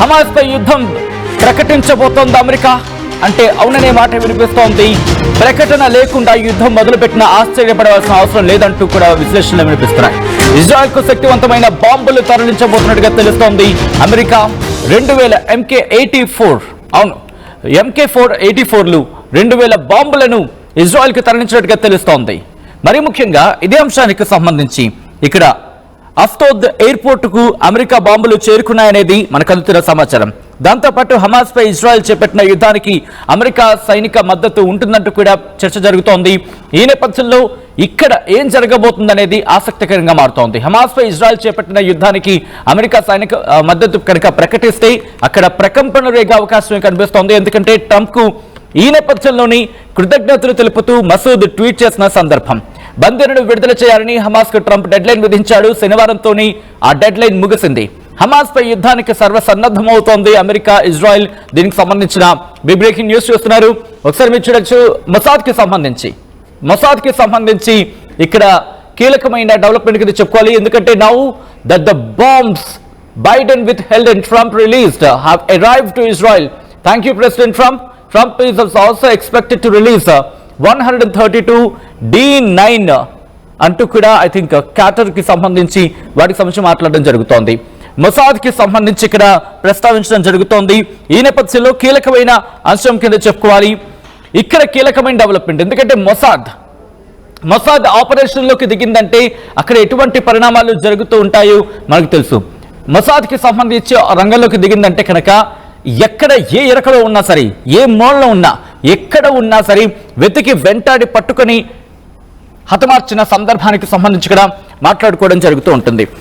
Hamas పై యుద్ధం ప్రకటించబోతోంది America అంటే అవుననే మాట వినిపిస్తోంది. ప్రకటన లేకుండా యుద్ధం మొదలుపెట్టిన ఆశ్చర్యపడవలసిన అవసరం లేదంటూ కూడా విశ్లేషణలు వినిపిస్తున్నాయి. ఇజ్రాయెల్ కు శక్తివంతమైన బాంబులు తరలించబోతున్నట్టుగా తెలుస్తోంది. అమెరికా 2000 MK-84 అవును MK-84లు 2000 బాంబులను ఇజ్రాయెల్ కు తరలించినట్టుగా తెలుస్తోంది. మరి ముఖ్యంగా ఇదే అంశానికి సంబంధించి ఇక్కడ అఫ్తోద్ ఎయిర్పోర్ట్ కు అమెరికా బాంబులు చేరుకున్నాయనేది మనకు అందుతున్న సమాచారం. దాంతోపాటు హమాస్ పై ఇజ్రాయెల్ చేపట్టిన యుద్ధానికి అమెరికా సైనిక మద్దతు ఉంటుందంటూ కూడా చర్చ జరుగుతోంది. ఈ నేపథ్యంలో ఇక్కడ ఏం జరగబోతుందనేది ఆసక్తికరంగా మారుతోంది. హమాస్ పై ఇజ్రాయెల్ చేపట్టిన యుద్ధానికి అమెరికా సైనిక మద్దతు కనుక ప్రకటిస్తే అక్కడ ప్రకంపన రేగే అవకాశం కనిపిస్తోంది. ఎందుకంటే ట్రంప్ కు ఈ నేపథ్యంలోని కృతజ్ఞతలు తెలుపుతూ మసూద్ ట్వీట్ చేసిన సందర్భం. బందీలను విడుదల చేయాలని హమాస్ కు ట్రంప్ డెడ్ లైన్ విధించాడు. శనివారంతోనే ఆ డెడ్ లైన్ ముగిసింది. హమాస్ పై యుద్ధానికి సర్వసన్నద్ధమవుతోంది అమెరికా, ఇజ్రాయెల్. దీనికి సంబంధించిన బిగ్ బ్రేకింగ్ న్యూస్ చూస్తున్నారు. ఒకసారి మీరు చూడొచ్చు. మొసాద్ కి సంబంధించి ఇక్కడ కీలకమైన డెవలప్మెంట్ కింద చెప్పుకోవాలి. ఎందుకంటే now that the bombs Biden withheld and Trump released have arrived to Israel. Thank you, President Trump. Trump is also expected to release 132 D9 అంటూ కూడా ఐ థింక్ క్యాటర్ కి సంబంధించి వాటికి సంబంధించి మాట్లాడడం జరుగుతోంది. మొసాద్ కి సంబంధించి ఇక్కడ ప్రస్తావించడం జరుగుతోంది. ఈ నేపథ్యంలో కీలకమైన అంశం కింద చెప్పుకోవాలి. ఇక్కడ కీలకమైన డెవలప్మెంట్. ఎందుకంటే మొసాద్ ఆపరేషన్ లోకి దిగిందంటే అక్కడ ఎటువంటి పరిణామాలు జరుగుతూ ఉంటాయో మనకు తెలుసు. మొసాద్ కి సంబంధించి రంగంలోకి దిగిందంటే కనుక ఎక్కడ ఏ ఇరకలో ఉన్నా సరే, ఏ మూలలో ఉన్నా, ఎక్కడ ఉన్నా సరే వెతికి వెంటాడి పట్టుకొని హతమార్చిన సందర్భానికి సంబంధించి కూడా మాట్లాడుకోవడం జరుగుతూ ఉంటుంది.